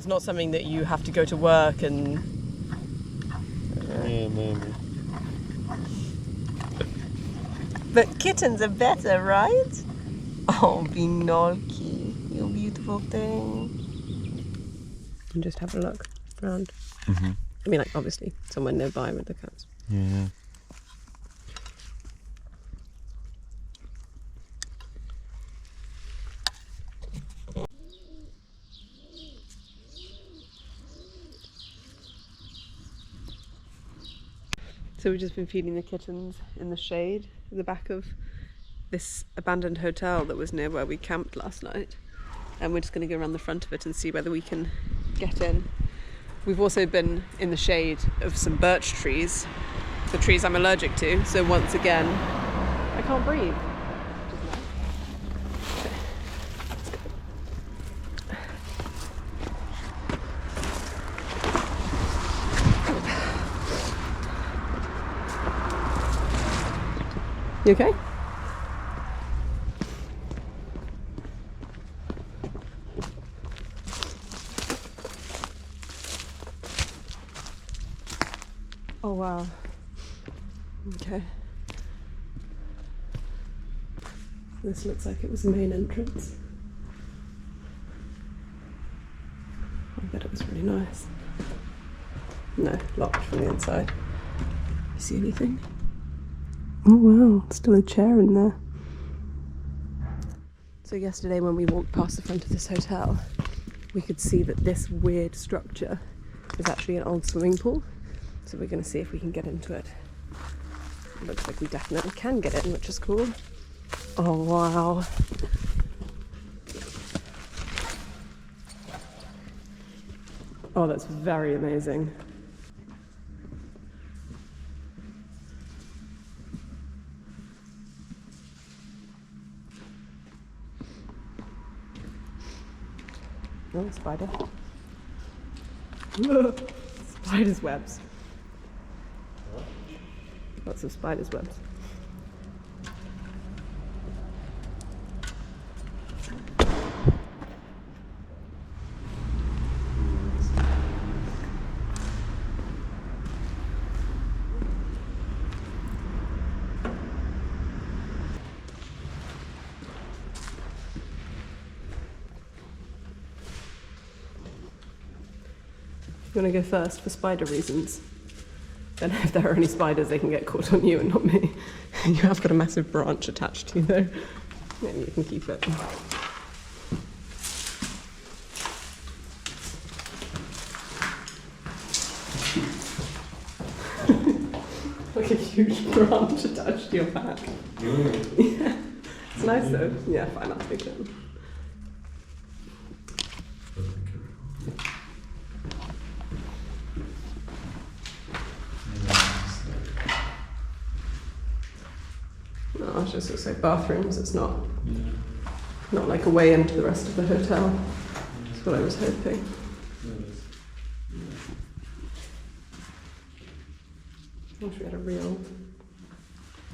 It's not something that you have to go to work and... Yeah, maybe. But kittens are better, right? Oh, Pinocchio, you beautiful thing. And just have a look around. Mm-hmm. I mean, like, obviously, somewhere nearby with the cats. Yeah. So we've just been feeding the kittens in the shade at the back of this abandoned hotel that was near where we camped last night. And we're just going to go around the front of it and see whether we can get in. We've also been in the shade of some birch trees, the trees I'm allergic to. So once again, I can't breathe. You okay? Oh wow. Okay. This looks like it was the main entrance. I bet it was really nice. No, locked from the inside. You see anything? Oh wow, still a chair in there. So yesterday when we walked past the front of this hotel, we could see that this weird structure is actually an old swimming pool. So we're going to see if we can get into it. It looks like we definitely can get in, which is cool. Oh wow. Oh, that's very amazing. Oh, spider. Spider's webs. Lots of spider's webs. You want to go first for spider reasons? Then if there are any spiders, they can get caught on you and not me. You have got a massive branch attached to you though. Maybe you can keep it. Like a huge branch attached to your back. Yeah. It's nice though. Yeah, fine, I'll take it. No, it's just looks like bathrooms. It's not like a way into the rest of the hotel. That's what I was hoping. I wish we had a real...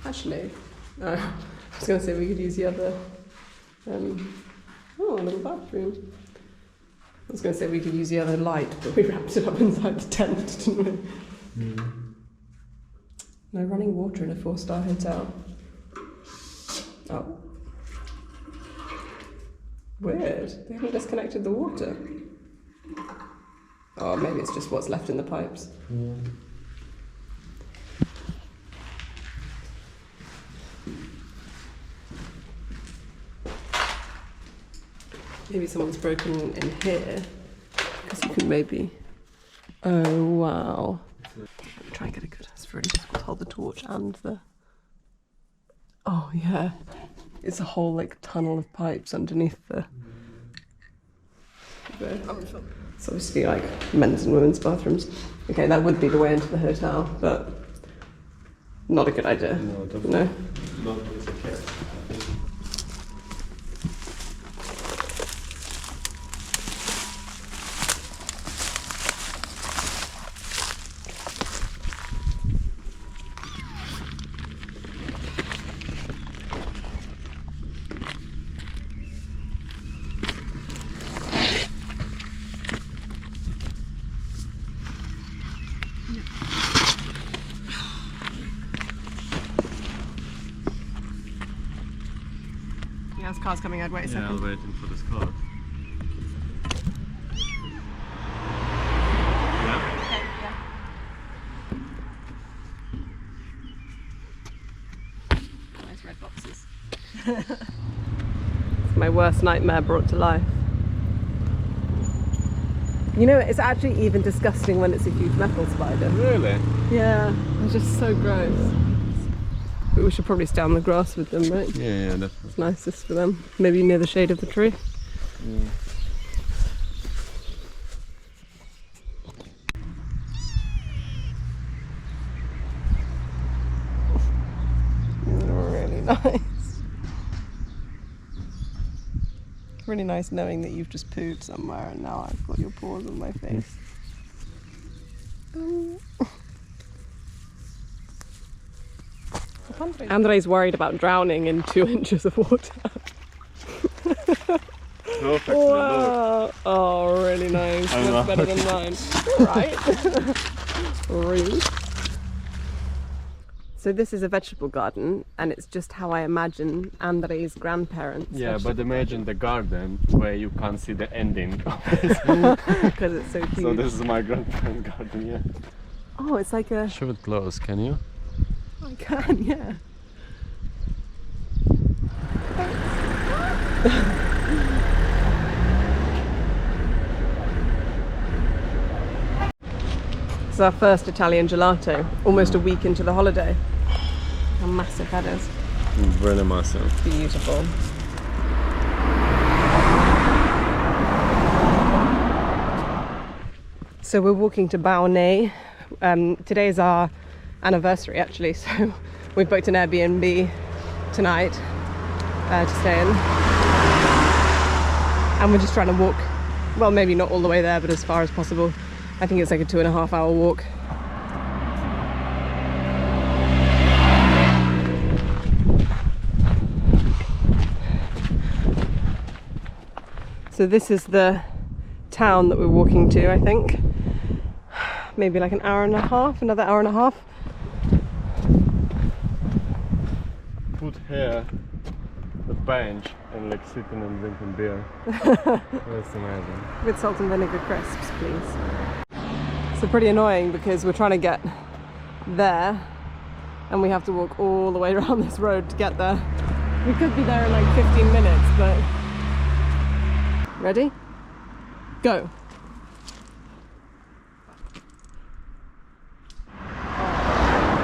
Actually, I was going to say we could use the other... oh, a little bathroom. I was going to say we could use the other light, but we wrapped it up inside the tent, didn't we? No running water in a 4-star hotel. Oh. Weird. They haven't disconnected the water. Oh, maybe it's just what's left in the pipes. Yeah. Maybe someone's broken in here. Because you can maybe... Oh, wow. Let me try and get a good... It's really difficult to hold the torch and the... Oh, yeah. It's a whole, like, tunnel of pipes underneath the... It's obviously, like, men's and women's bathrooms. Okay, that would be the way into the hotel, but... Not a good idea. No, definitely. No? Not with a cat. car's coming. I'd wait a second. Yeah, I'm waiting for this car. Yeah? Okay, yeah. Nice red boxes. It's my worst nightmare brought to life. You know, it's actually even disgusting when it's a huge metal spider. Really? Yeah, it's just so gross. But we should probably stay on the grass with them, right? Yeah, definitely. It's nicest for them. Maybe near the shade of the tree. Yeah. Really nice. Really nice knowing that you've just pooed somewhere and now I've got your paws on my face. Andre's worried about drowning in 2 inches of water. Perfect. Wow. Oh, really nice. That's better than mine. Right. Really. So this is a vegetable garden, and it's just how I imagine Andre's grandparents. Yeah, but imagine the garden where you can't see the ending. Because it's so huge. So this is my grandparents' garden, yeah. Oh, it's like a... Show it close, can you? I can, yeah. It's our first Italian gelato, almost a week into the holiday. How massive that is. Really massive. Beautiful. So we're walking to Baunay. Today is our anniversary actually, so we've booked an Airbnb tonight to stay in. And we're just trying to walk, well, maybe not all the way there, but as far as possible. I think it's like a 2.5 hour walk. So this is the town that we're walking to, I think. Maybe like an hour and a half, another hour and a half. Put here the bench and like sitting and drinking beer. That's amazing. With salt and vinegar crisps, please. So pretty annoying because we're trying to get there and we have to walk all the way around this road to get there. We could be there in like 15 minutes, but... Ready? Go!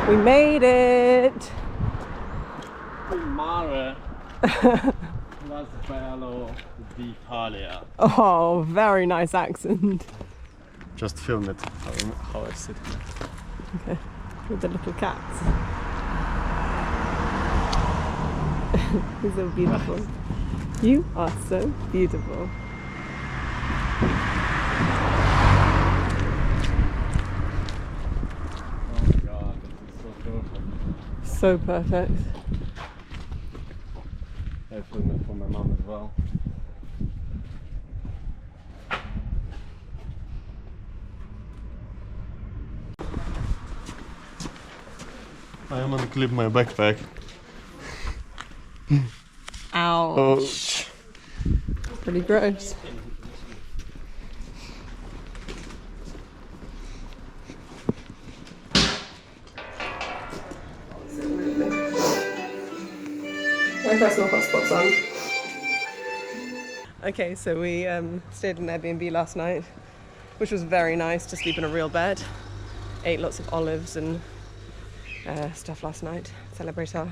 We made it! Mare, las bello d'Italia. Oh, very nice accent. Just film it, how I sit. Okay, with the little cats. You're so beautiful. You are so beautiful. Oh my god, this is so perfect. So perfect. I filmed it for my mom as well. I am gonna clip my backpack. Ouch. Pretty gross. My personal hotspot's on. Okay, so we stayed in Airbnb last night, which was very nice to sleep in a real bed. Ate lots of olives and stuff last night, celebrate our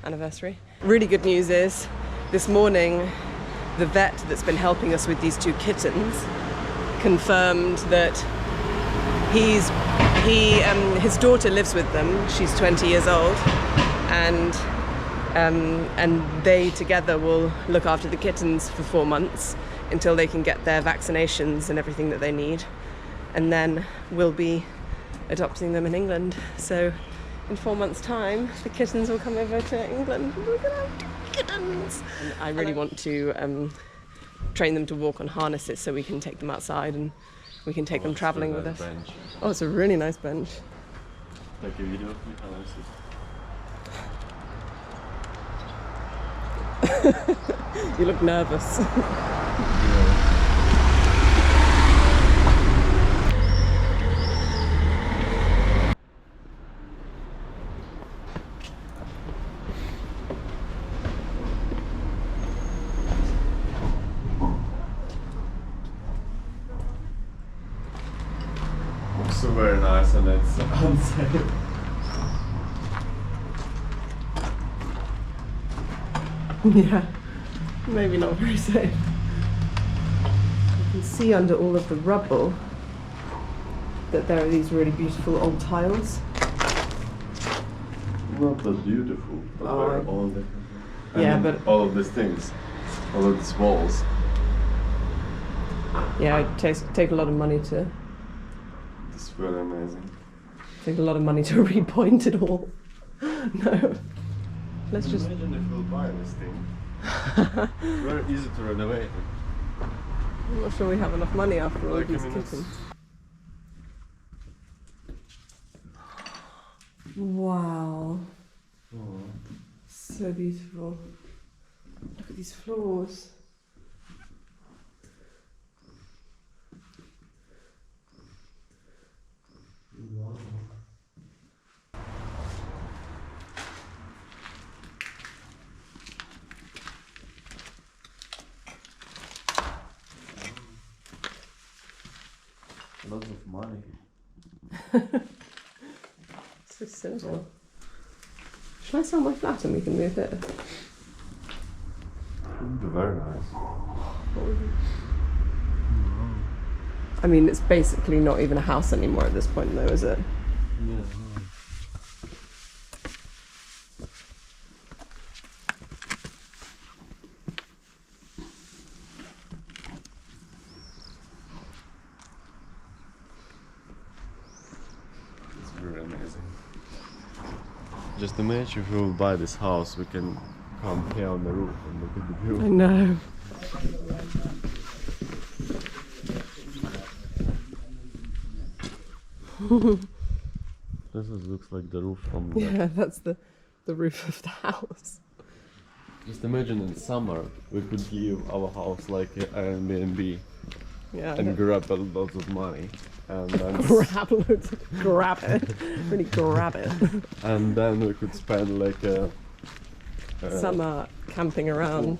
anniversary. Really good news is, this morning, the vet that's been helping us with these 2 kittens confirmed that his daughter lives with them. She's 20 years old, and they together will look after the kittens for 4 months until they can get their vaccinations and everything that they need, and then we'll be adopting them in England. So in 4 months' time, the kittens will come over to England. We're gonna have 2 kittens. And I really want to train them to walk on harnesses so we can take them outside and we can take them traveling with us. Bench. Oh, it's a really nice bench. Like a video, how I sit. You look nervous. Looks so very nice and it's unsafe. Yeah, maybe not very safe. You can see under all of the rubble that there are these really beautiful old tiles. Not that beautiful, but very old. Yeah, and but all of these things, all of these walls. yeah, it take a lot of money to It's very amazing. take a lot of money to repoint it all. No, let's just. Imagine if we'll buy this thing. Very easy to renovate. I'm not sure we have enough money after all Like, these I mean, kittens. Wow, so beautiful. Look at these floors. Lots of money. So simple. Shall I sell my flat and we can move it? Would be very nice. I mean, it's basically not even a house anymore at this point, though, is it? Yeah. It's very amazing. Just imagine if we will buy this house, we can come here on the roof and look at the view. I know. This looks like the roof from Yeah, that's the roof of the house. Just imagine in summer we could give our house like an Airbnb Yeah. and grab a lot of money and then grab it. Really grab it. and then we could spend like a Summer camping around.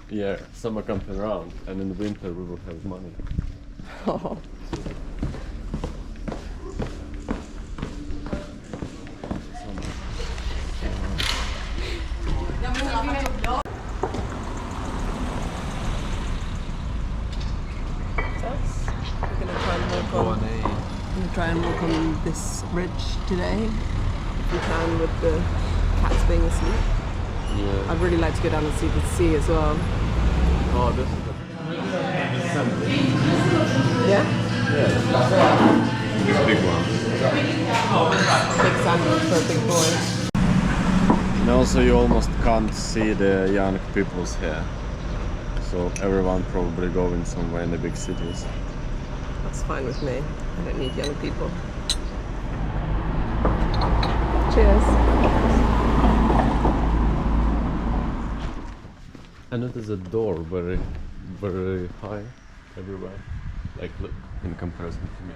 yeah, summer camping around, and in the winter we will have money. Oh. We're gonna try and walk on this ridge today, if we can, with the cats being asleep. Yeah. I'd really like to go down and see the sea as well. Oh, this is the Yeah? yeah. This big one. Big sandwich for a big boy. And also you almost can't see the young peoples here. So everyone probably going somewhere in the big cities. That's fine with me. I don't need young people. Cheers. And it is a door very, very high everywhere. Like look, in comparison to me.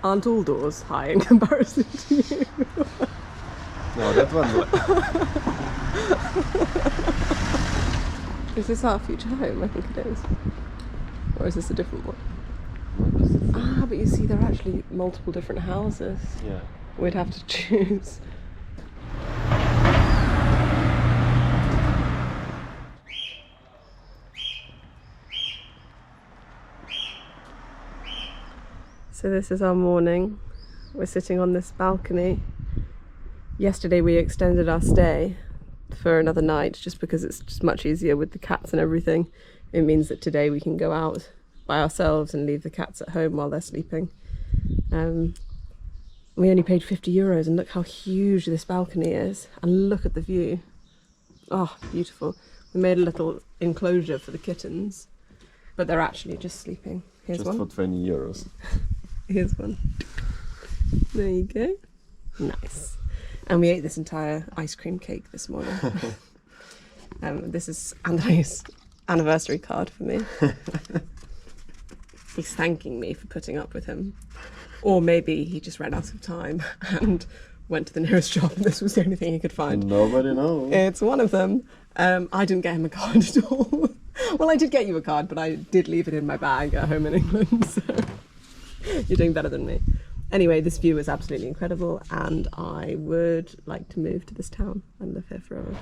Aren't all doors high in comparison to you? No, that one. Is this our future home? I think it is. Or is this a different one? Ah, but you see, there are actually multiple different houses. Yeah. We'd have to choose. So this is our morning. We're sitting on this balcony. Yesterday we extended our stay for another night just because it's just much easier with the cats and everything. It means that today we can go out by ourselves and leave the cats at home while they're sleeping. We only paid €50 and look how huge this balcony is, and look at the view. Oh, beautiful. We made a little enclosure for the kittens, but they're actually just sleeping. Here's Just one. for €20. Here's one. There you go. Nice. And we ate this entire ice cream cake this morning. This is Andre's anniversary card for me. He's thanking me for putting up with him. Or maybe he just ran out of time and went to the nearest shop and this was the only thing he could find. Nobody knows. It's one of them. I didn't get him a card at all. Well, I did get you a card, but I did leave it in my bag at home in England, so you're doing better than me. Anyway, this view is absolutely incredible and I would like to move to this town and live here forever.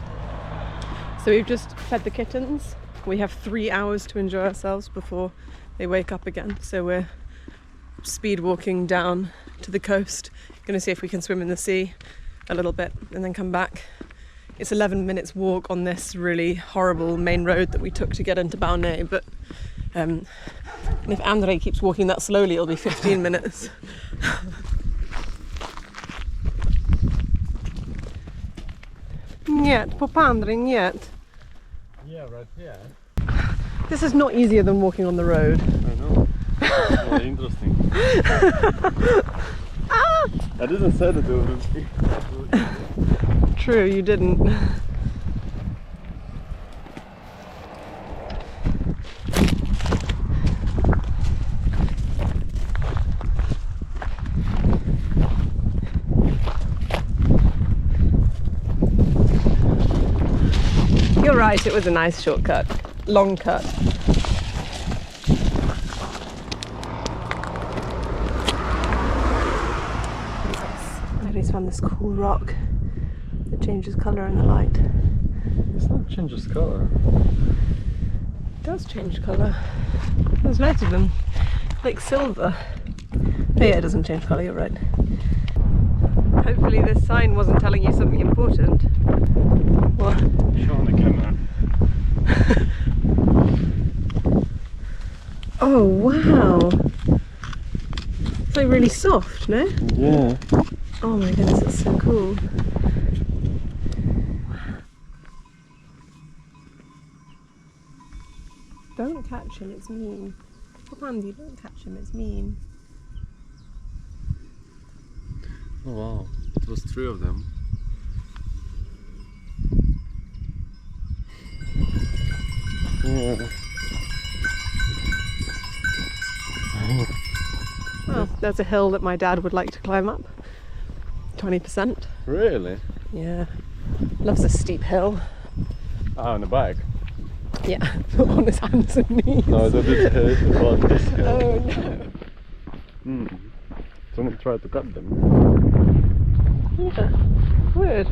So we've just fed the kittens. We have 3 hours to enjoy ourselves before they wake up again. So we're speed walking down to the coast, gonna see if we can swim in the sea a little bit and then come back. It's 11 minutes walk on this really horrible main road that we took to get into Baunay, but and if Andre keeps walking that slowly, it'll be 15 minutes. Niet, Papa Andre, niet. Yeah, right here. This is not easier than walking on the road. I know. It's really interesting. I didn't say that it would be. True, you didn't. You're right, it was a nice shortcut. Long cut. Andre's found this cool rock that changes colour in the light. It's not changes color. It does change colour. There's loads of them. Like silver. Oh yeah, it doesn't change colour, you're right. Hopefully this sign wasn't telling you something important. What? Show on the camera. Oh wow! It's like really soft, no? Yeah. Oh my goodness, it's so cool. Don't catch him, it's mean. Papa Andy, don't catch him, it's mean. Oh wow, it was 3 of them. Yeah. Well, there's a hill that my dad would like to climb up. 20%. Really? Yeah. Loves a steep hill. Ah, on the back? Yeah, on his hands and knees. No, I thought it's about this hill. Oh no. Someone tried to cut them. Yeah, weird.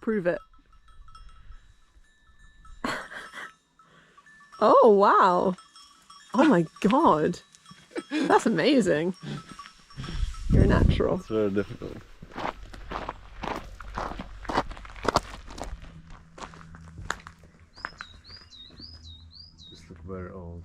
Prove it. Oh wow. Oh my god. That's amazing. You're a natural. It's very difficult. Just look very old.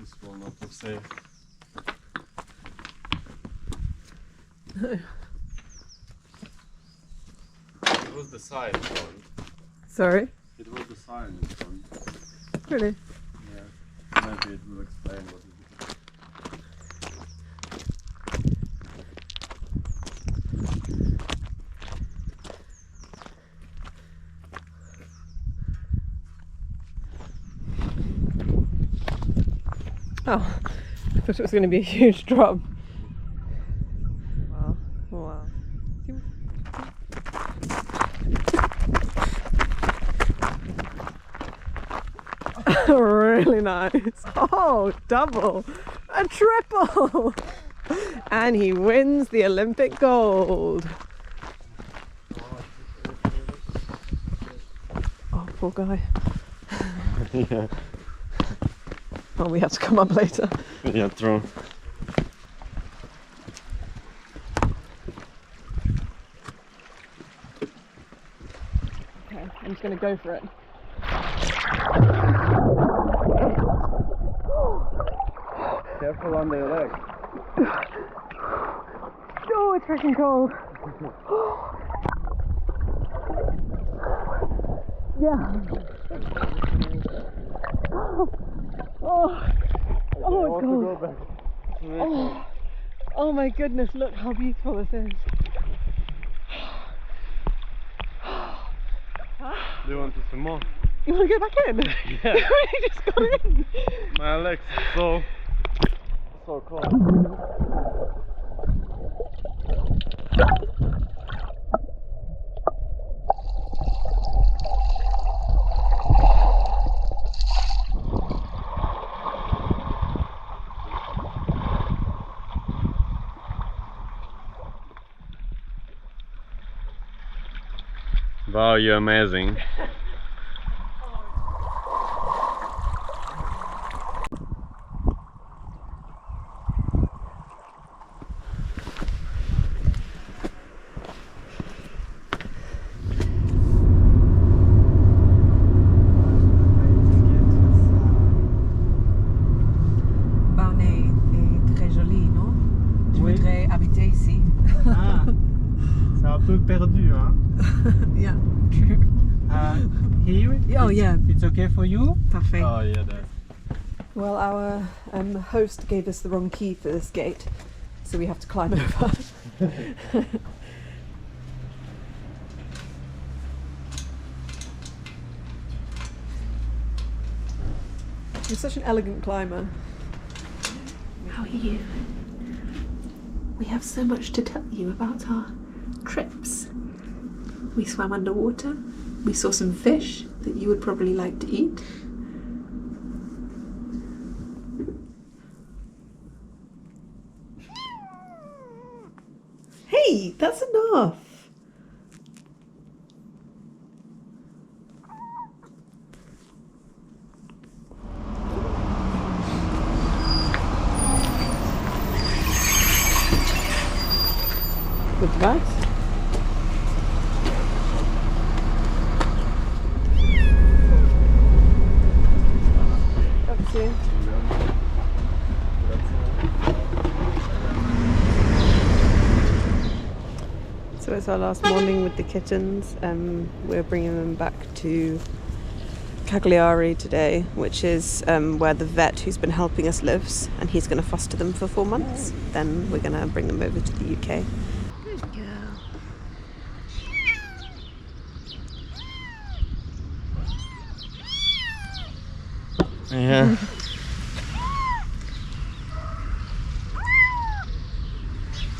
This will not look safe. It was the sign in front. Sorry? It was the sign in front. Really? Yeah. Maybe it will explain what it is. Oh, I thought it was going to be a huge drop. Wow. Wow. Really nice. Oh, double. A triple. And he wins the Olympic gold. Oh, poor guy. Yeah. Oh, we have to come up later. Yeah, true. Okay, I'm just going to go for it. Careful on their leg. it's freaking cold. Yeah. Oh, it's cold. Oh my goodness, look how beautiful this is. Do you want to see more? You want to go back in? Yeah. We just got in. My legs so cold. Wow, you're amazing. Barnet est très joli, non? Je voudrais habiter ici. Ah, c'est un peu perdu, hein? Yeah, true. Here? Oh, yeah. It's okay for you? Parfait. Oh yeah, that. Well, our host gave us the wrong key for this gate, so we have to climb over. You're such an elegant climber. How are you? We have so much to tell you about our trips. We swam underwater. We saw some fish that you would probably like to eat. Hey, that's enough. Good advice. Grazie. So it's our last morning with the kittens. We're bringing them back to Cagliari today, which is where the vet who's been helping us lives, and he's going to foster them for 4 months. Then we're going to bring them over to the UK. Good girl. Yeah.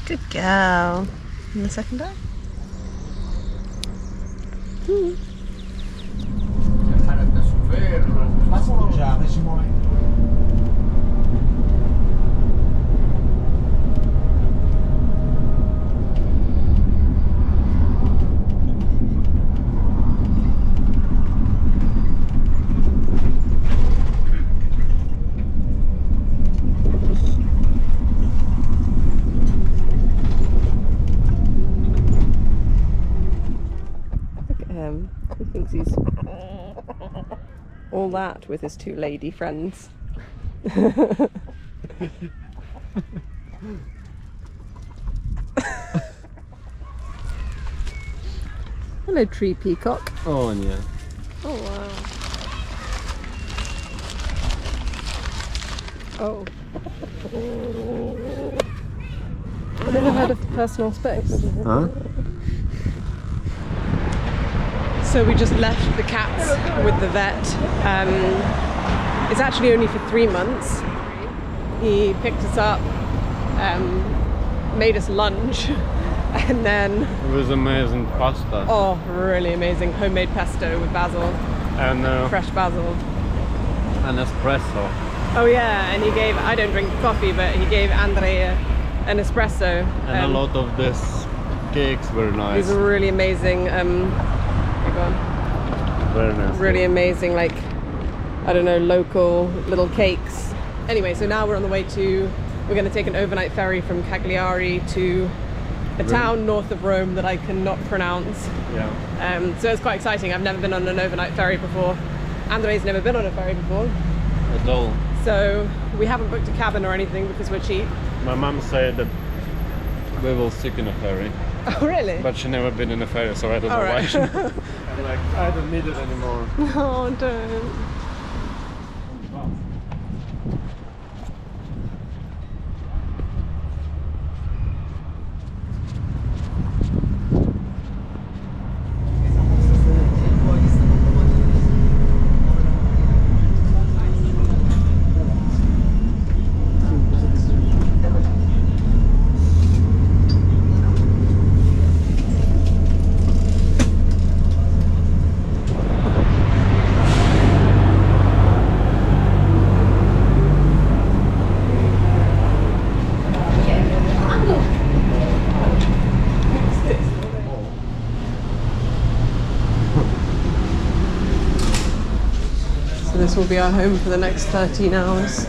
Good girl. And the second day? He thinks he's all that with his 2 lady friends. Hello, tree peacock. Oh yeah. Oh wow. Oh. I've never heard of personal space. Huh? So we just left the cats with the vet. It's actually only for 3 months. He picked us up, made us lunch, and then... It was amazing pasta. Oh, really amazing. Homemade pesto with basil, And fresh basil. an espresso. Oh yeah, and he gave, I don't drink coffee, but he gave Andrea an espresso. And a lot of this cakes were nice. These are really amazing. Very nice. Really amazing, like, I don't know, local little cakes. Anyway, so now we're on the way to, we're going to take an overnight ferry from Cagliari to a town north of Rome that I cannot pronounce. Yeah. So it's quite exciting. I've never been on an overnight ferry before. Andre's never been on a ferry before. At all. So we haven't booked a cabin or anything because we're cheap. My mum said that we will stick in a ferry. Oh, really? But she never been in a ferry, so I don't know why. Alright. I'm like, I don't need it anymore. No, don't. So this will be our home for the next 13 hours.